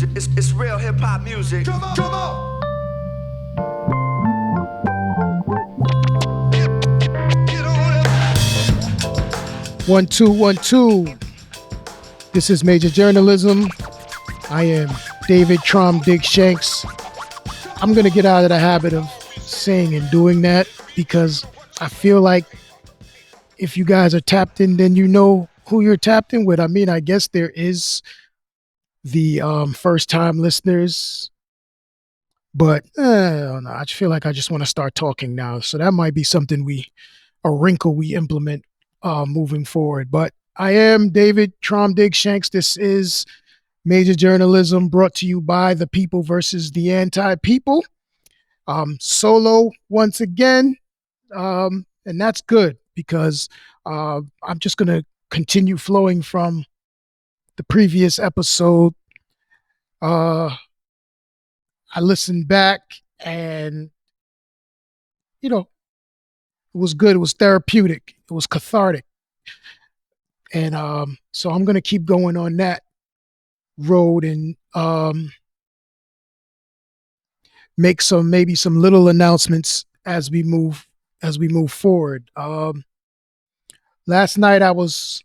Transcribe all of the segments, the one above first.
music. It's real hip hop music. Come on, come on. Get on it. 1 2 1 2. This is Major Journalism. I am David Traum Shanks. I'm going to get out of the habit of saying and doing that because I feel like if you guys are tapped in, then you know who you're tapped in with. I mean, I guess there is the first time listeners, but I don't know. I just feel like I just want to start talking now. So that might be something a wrinkle we implement moving forward. But I am David Traum Shanks. This is Major Journalism brought to you by the people versus the anti-people. Solo once again, and that's good because I'm just going to continue flowing from the previous episode. I listened back and, it was good. It was therapeutic. It was cathartic. And so I'm going to keep going on that road and make maybe some little announcements as we move forward. Last night I was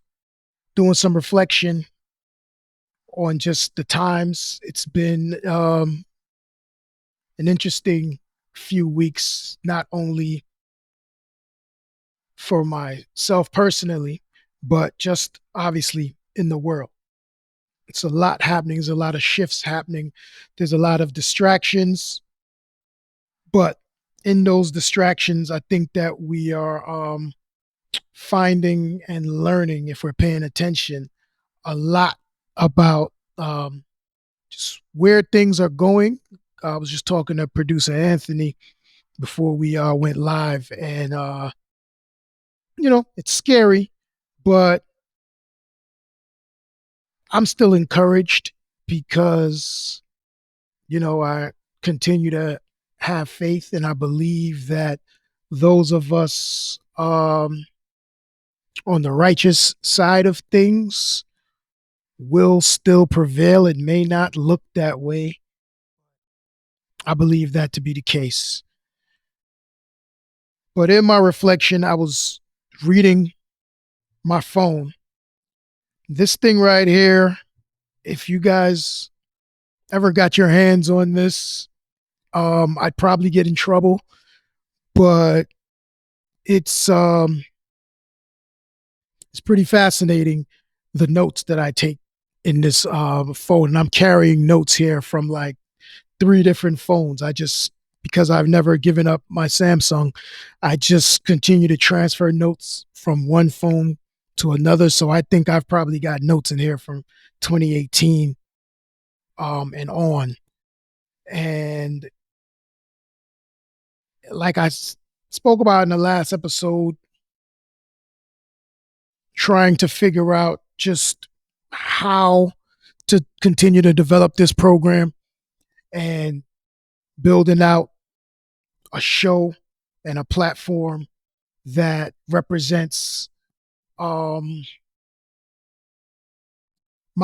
doing some reflection on just the times. It's been an interesting few weeks, not only for myself personally, but just obviously in the world. It's a lot happening. There's a lot of shifts happening. There's a lot of distractions. But in those distractions, I think that we are finding and learning, if we're paying attention, a lot about just where things are going. I was just talking to producer Anthony before we went live, and it's scary, but I'm still encouraged because I continue to have faith, and I believe that those of us on the righteous side of things will still prevail. It may not look that way. I believe that to be the case. But in my reflection, I was reading my phone. This thing right here, if you guys ever got your hands on this, I'd probably get in trouble. But it's pretty fascinating, the notes that I take in this phone. And I'm carrying notes here from like 3 different phones. Because I've never given up my Samsung, I just continue to transfer notes from one phone to another. So I think I've probably got notes in here from 2018 and on. And like I spoke about in the last episode, trying to figure out just how to continue to develop this program and building out a show and a platform that represents my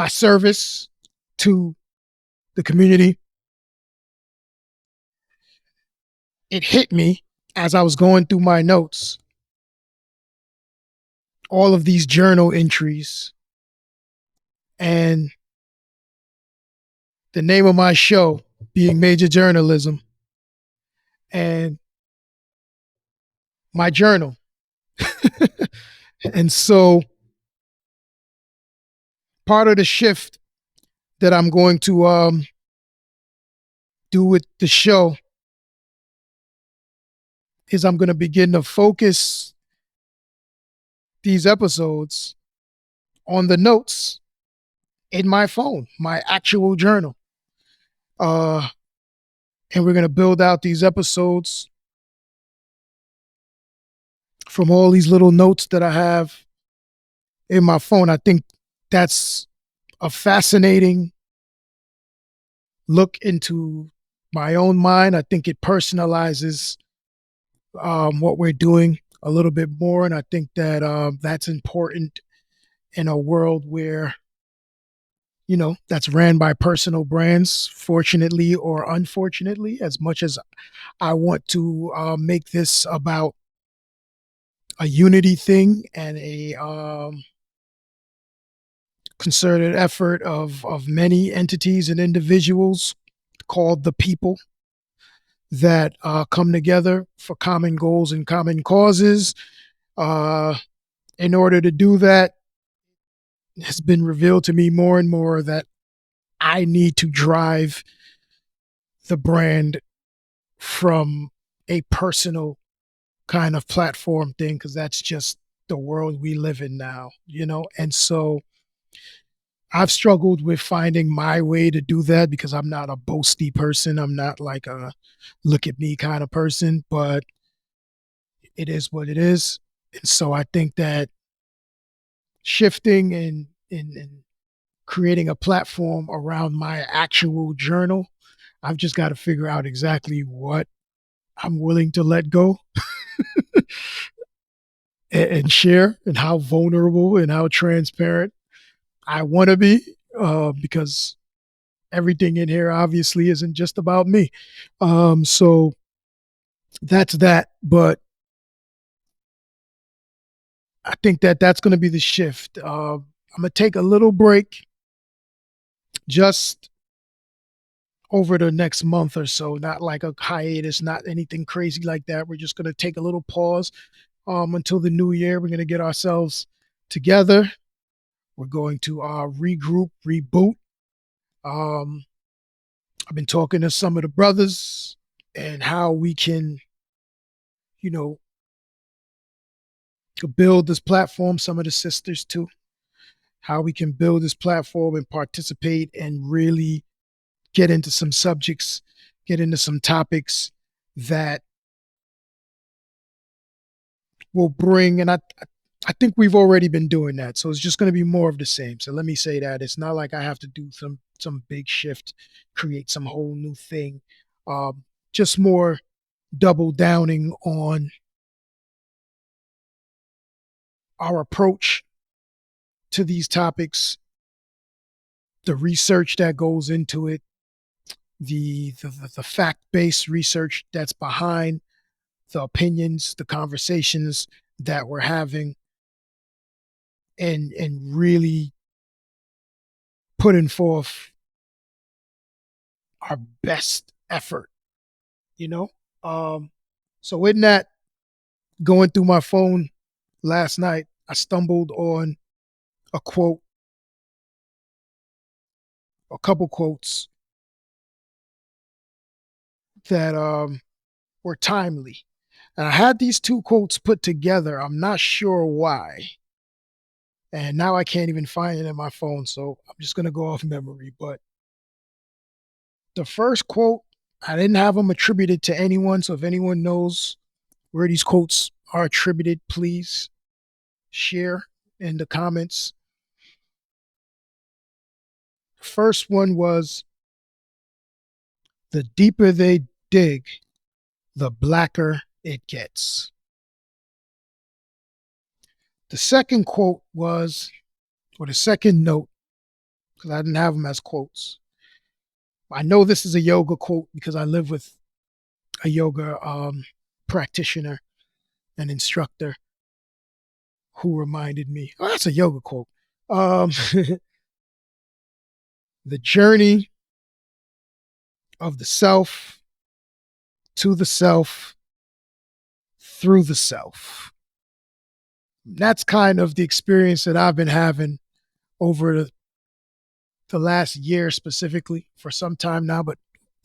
service to the community. It hit me as I was going through my notes, all of these journal entries, and the name of my show being Major Journalism, and my journal. And so part of the shift that I'm going to do with the show is I'm going to begin to focus these episodes on the notes in my phone, my actual journal. And we're going to build out these episodes from all these little notes that I have in my phone. I think that's a fascinating look into my own mind. I think it personalizes what we're doing a little bit more. And I think that that's important in a world where, that's ran by personal brands, fortunately or unfortunately. As much as I want to make this about a unity thing and a concerted effort of many entities and individuals called the people that come together for common goals and common causes. Uh, in order to do that, it has been revealed to me more and more that I need to drive the brand from a personal kind of platform thing because that's just the world we live in now. And so I've struggled with finding my way to do that because I'm not a boasty person. I'm not like a look at me kind of person, but it is what it is. And so I think that shifting and creating a platform around my actual journal, I've just got to figure out exactly what I'm willing to let go and share and how vulnerable and how transparent I want to be because everything in here obviously isn't just about me. So that's that. But I think that that's going to be the shift. I'm going to take a little break just over the next month or so, not like a hiatus, not anything crazy like that. We're just going to take a little pause until the new year. We're going to get ourselves together. We're going to regroup, reboot. Um, I've been talking to some of the brothers and how we can, you know, build this platform, some of the sisters too, how we can build this platform and participate and really get into some subjects, get into some topics that will bring, and I think we've already been doing that. So it's just going to be more of the same. So let me say that it's not like I have to do some big shift, create some whole new thing. Just more double downing on our approach to these topics, the research that goes into it, the fact based research that's behind the opinions, the conversations that we're having, and really putting forth our best effort, you know. Um, so in that, going through my phone last night, I stumbled on a quote, a couple quotes that were timely. And I had these two quotes put together. I'm not sure why. And now I can't even find it in my phone. So I'm just going to go off memory. But the first quote, I didn't have them attributed to anyone. So if anyone knows where these quotes are attributed, please share in the comments. The first one was, the deeper they dig, the blacker it gets. The second quote was, or the second note, because I didn't have them as quotes. I know this is a yoga quote because I live with a yoga practitioner and instructor who reminded me. Oh, that's a yoga quote. Um, the journey of the self to the self through the self. That's kind of the experience that I've been having over the last year specifically, for some time now, but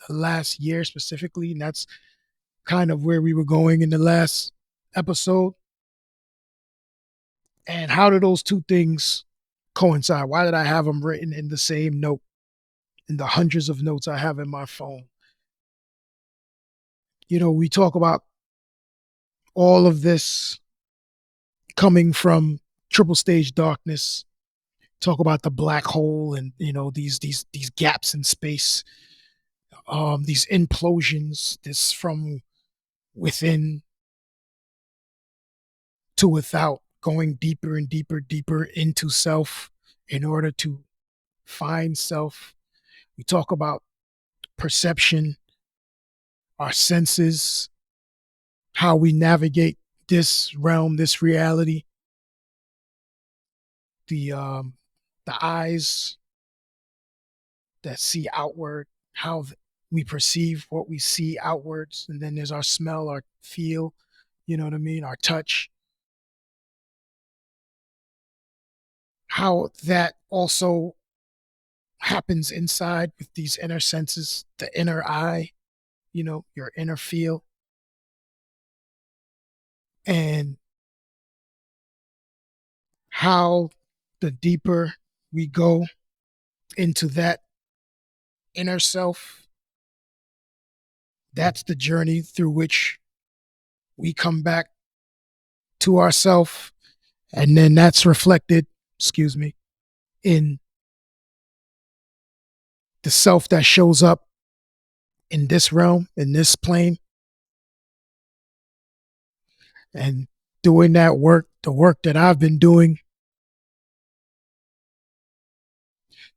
the last year specifically. And that's kind of where we were going in the last episode. And how do those two things coincide? Why did I have them written in the same note, in the hundreds of notes I have in my phone? We talk about all of this coming from triple stage darkness, talk about the black hole and these gaps in space, these implosions, this from within to without, going deeper and deeper into self in order to find self. We talk about perception, our senses, how we navigate this realm, this reality, the um, the eyes that see outward, how we perceive what we see outwards, and then there's our smell, our feel, you know what I mean, our touch, how that also happens inside with these inner senses, the inner eye, your inner feel, and how the deeper we go into that inner self, that's the journey through which we come back to ourself, and then that's reflected, excuse me, in the self that shows up in this realm, in this plane, and doing that work, the work that I've been doing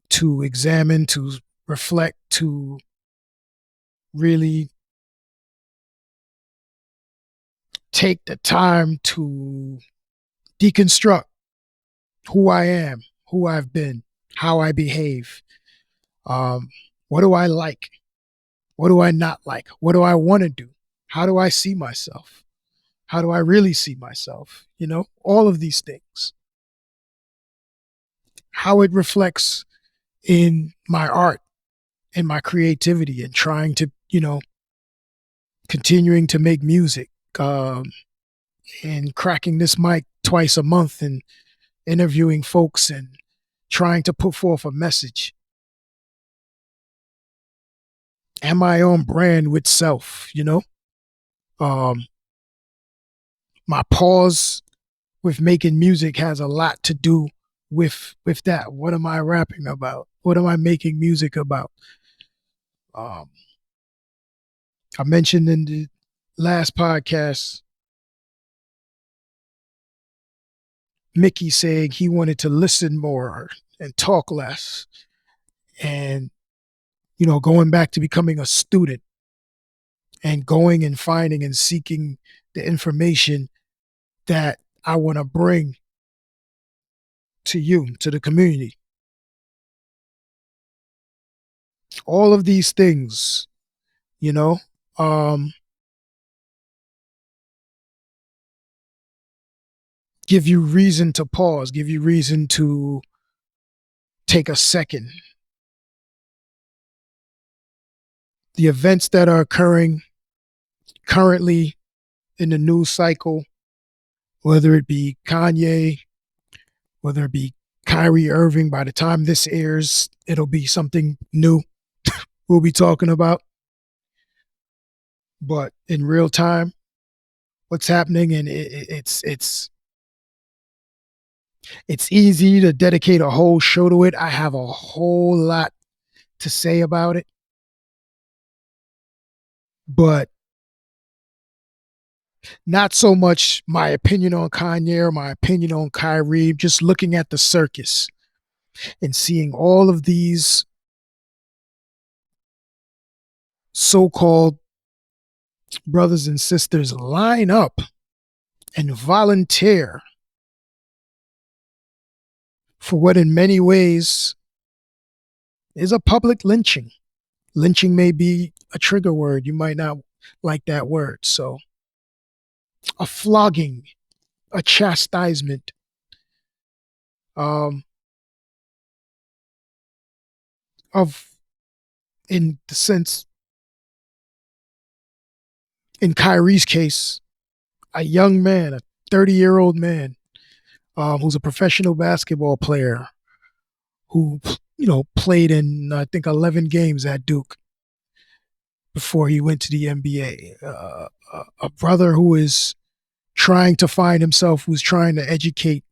to examine, to reflect, to really take the time to deconstruct who I am, who I've been, how I behave. Um, what do I like? What do I not like? What do I want to do? How do I see myself? How do I really see myself? All of these things. How it reflects in my art and my creativity and trying to, continuing to make music, and cracking this mic twice a month and interviewing folks and trying to put forth a message. Am I on brand with self, Um, my pause with making music has a lot to do with that. What am I rapping about? What am I making music about? Um, I mentioned in the last podcast Mickey saying he wanted to listen more and talk less, and going back to becoming a student and going and finding and seeking the information that I want to bring to you, to the community. All of these things, you know, um, give you reason to pause, give you reason to take a second. The events that are occurring currently in the news cycle, whether it be Kanye, whether it be Kyrie Irving, by the time this airs, it'll be something new we'll be talking about. But in real time, what's happening, and it's easy to dedicate a whole show to it. I have a whole lot to say about it, but not so much my opinion on Kanye or my opinion on Kyrie, just looking at the circus and seeing all of these so-called brothers and sisters line up and volunteer for what in many ways is a public lynching. Lynching may be a trigger word. You might not like that word. So a flogging, a chastisement, um, of, in the sense, in Kyrie's case, a young man, a 30-year-old man, who's a professional basketball player who, played in, I think, 11 games at Duke before he went to the NBA. A brother who is trying to find himself, who's trying to educate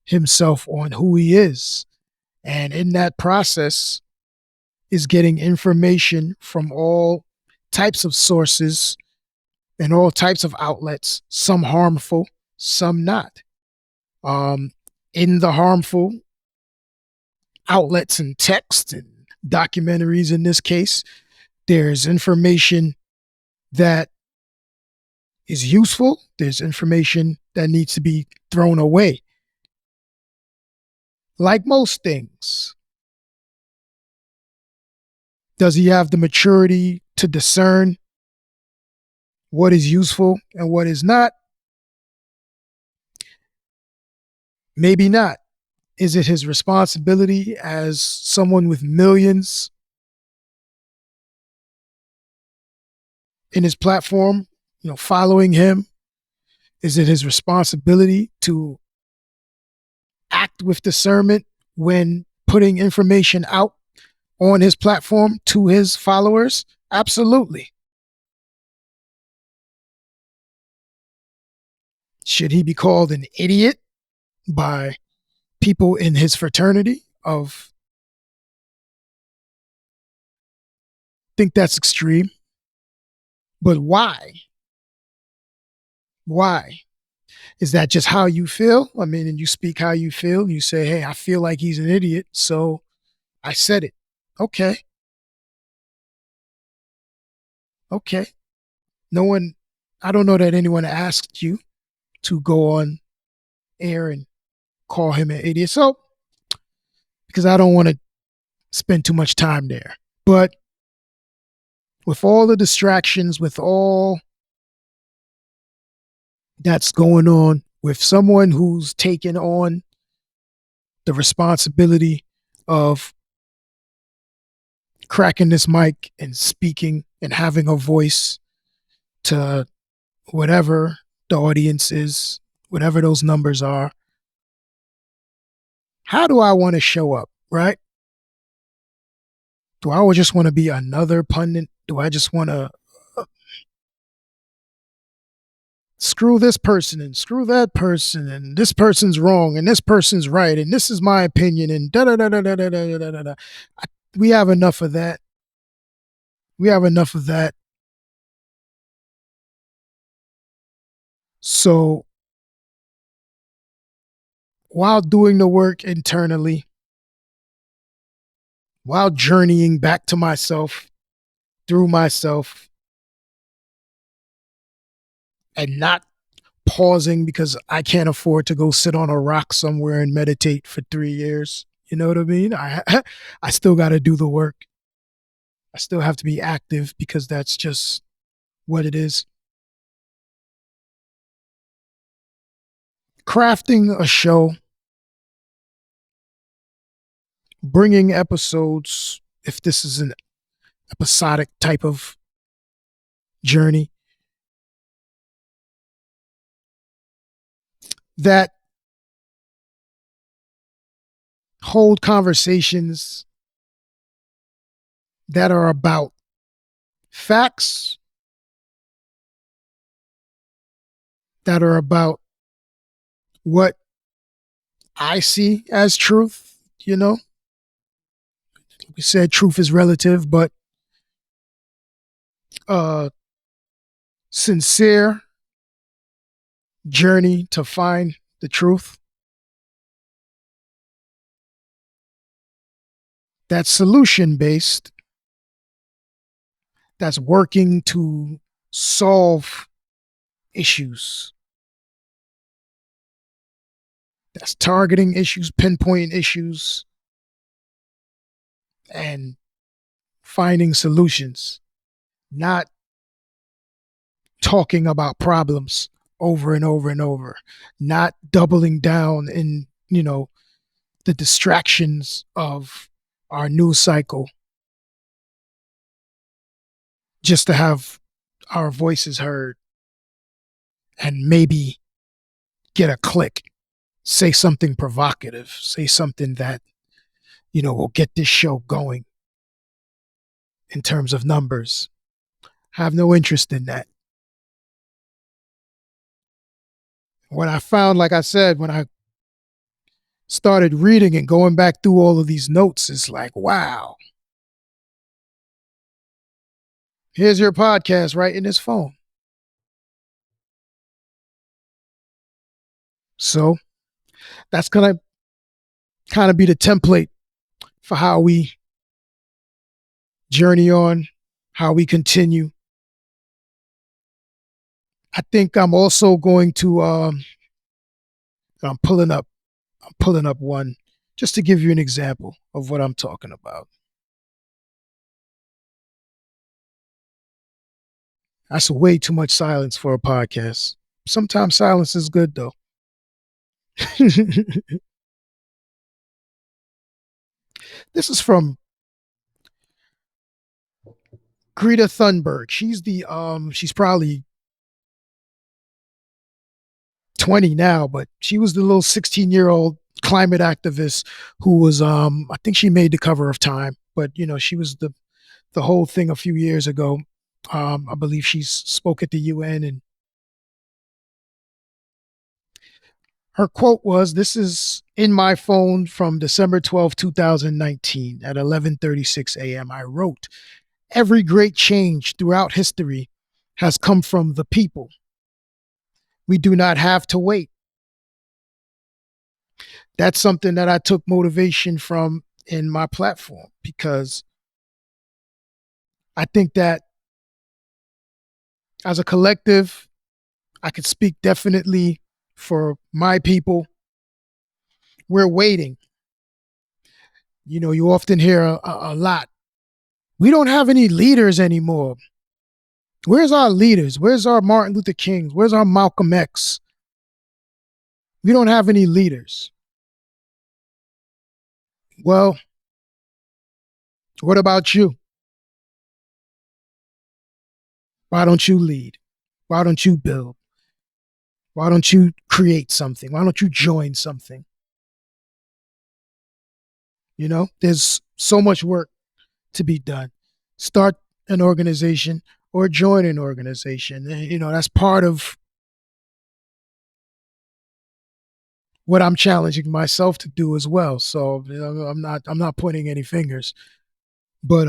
himself on who he is. And in that process is getting information from all types of sources and all types of outlets, some harmful, some not. In the harmful, outlets and text and documentaries in this case. There's information that is useful. There's information that needs to be thrown away. Like most things, does he have the maturity to discern what is useful and what is not? Maybe not. Is it his responsibility as someone with millions in his platform, following him? Is it his responsibility to act with discernment when putting information out on his platform to his followers? Absolutely. Should he be called an idiot by people in his fraternity? Of think that's extreme. But why? Why? Is that just how you feel? I mean, and you speak how you feel. You say, hey, I feel like he's an idiot, so I said it. Okay. Okay. No one, I don't know that anyone asked you to go on air and call him an idiot. So, because I don't want to spend too much time there. But with all the distractions, with all that's going on, with someone who's taken on the responsibility of cracking this mic and speaking and having a voice to whatever the audience is, whatever those numbers are, how do I want to show up, right? Do I just want to be another pundit? Do I just want to screw this person and screw that person and this person's wrong and this person's right and this is my opinion and da da da da da da da da da da. We have enough of that. We have enough of that. So while doing the work internally, while journeying back to myself, through myself, and not pausing because I can't afford to go sit on a rock somewhere and meditate for 3 years. You know what I mean? I still got to do the work. I still have to be active because that's just what it is. Crafting a show, bringing episodes, if this is an episodic type of journey, that hold conversations that are about facts, that are about what I see as truth. We said truth is relative, but a sincere journey to find the truth that's solution based, that's working to solve issues, that's targeting issues, pinpointing issues, and finding solutions, not talking about problems over and over and over, not doubling down in, the distractions of our news cycle just to have our voices heard and maybe get a click, say something provocative, say something that, will get this show going in terms of numbers. I have no interest in that. What I found, like I said, when I started reading and going back through all of these notes, is like, wow, here's your podcast right in his phone. So that's going to kind of be the template for how we journey on, how we continue. I think I'm also going to I'm pulling up one just to give you an example of what I'm talking about. That's way too much silence for a podcast. Sometimes silence is good though. This is from Greta Thunberg. She's probably 20 now, but she was the little 16-year-old climate activist who was I think she made the cover of Time, but she was the whole thing a few years ago. I believe she spoke at the UN, and her quote was, "This is in my phone from December 12th, 2019 at 11:36 a.m. I wrote, every great change throughout history has come from the people. We do not have to wait." That's something that I took motivation from in my platform, because I think that as a collective, I could speak definitely for my people. We're waiting. You often hear a lot. We don't have any leaders anymore. Where's our leaders? Where's our Martin Luther Kings? Where's our Malcolm X? We don't have any leaders. Well, what about you? Why don't you lead? Why don't you build? Why don't you create something? Why don't you join something? There's so much work to be done. Start an organization or join an organization. That's part of what I'm challenging myself to do as well. So I'm not pointing any fingers, but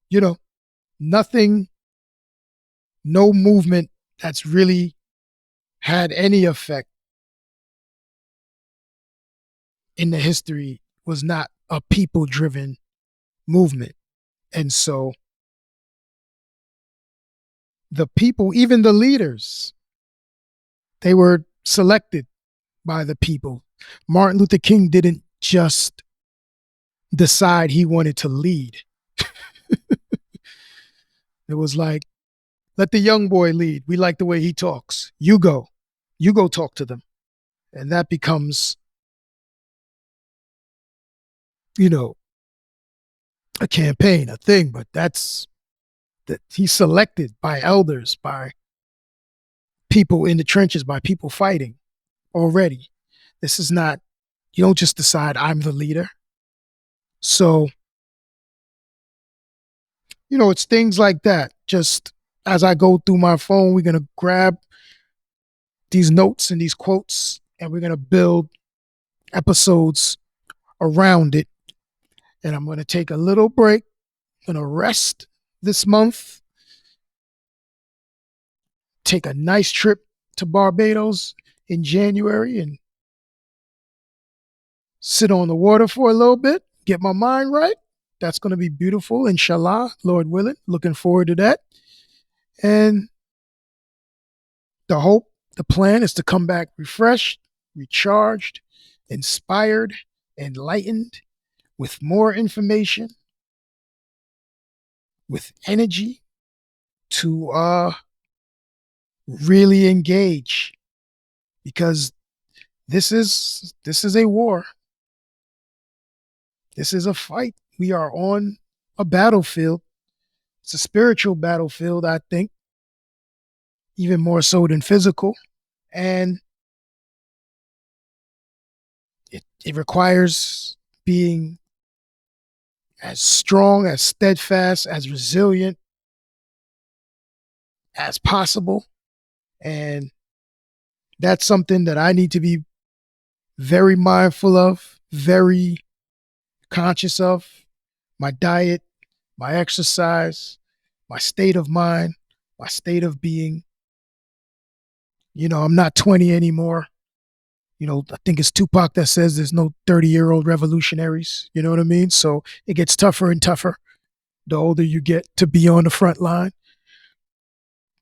you know, nothing, no movement that's really had any effect in the history was not a people driven movement. And so the people, even the leaders, they were selected by the people. Martin Luther King didn't just decide he wanted to lead. It was like, let the young boy lead. We like the way he talks. You go talk to them. And that becomes, you know, a campaign, a thing, but that's that he's selected by elders, by people in the trenches, by people fighting already. This is not, you don't just decide I'm the leader. So, it's things like that. Just as I go through my phone, we're going to grab these notes and these quotes, and we're going to build episodes around it. And I'm going to take a little break. I'm going to rest this month, take a nice trip to Barbados in January, and sit on the water for a little bit, get my mind right. That's going to be beautiful, inshallah, Lord willing. Looking forward to that. And the hope, the plan is to come back refreshed, recharged, inspired, enlightened, with more information, with energy to really engage, because this is a war. This is a fight. We are on a battlefield. It's a spiritual battlefield, I think, even more so than physical. And it requires being as strong, as steadfast, as resilient as possible. And that's something that I need to be very mindful of, very conscious of. My diet, my exercise, my state of mind, my state of being. I'm not 20 anymore. I think it's Tupac that says there's no 30-year-old revolutionaries. You know what I mean? So it gets tougher and tougher the older you get to be on the front line.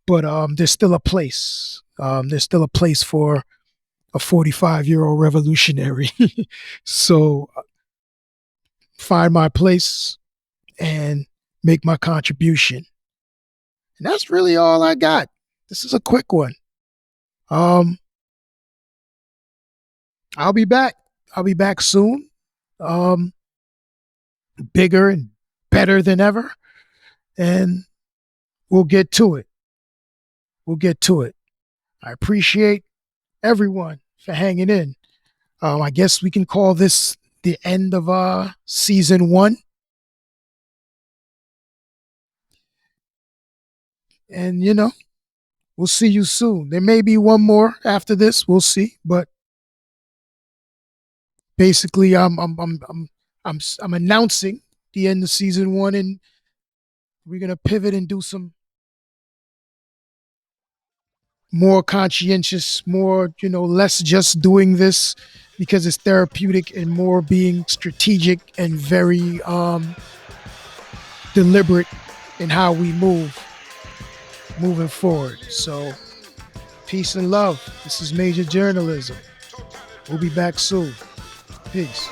But there's still a place. There's still a place for a 45-year-old revolutionary. So find my place and make my contribution. And that's really all I got. This is a quick one. Um, I'll be back. I'll be back soon. Um, Bigger and better than ever. And we'll get to it. We'll get to it. I appreciate everyone for hanging in. I guess we can call this the end of season one. And we'll see you soon. There may be one more after this. We'll see. But basically, I'm announcing the end of season one, and we're gonna pivot and do some more conscientious, more less just doing this because it's therapeutic and more being strategic and very deliberate in how we moving forward. So peace and love. This is Major Journalism. We'll be back soon. Peace.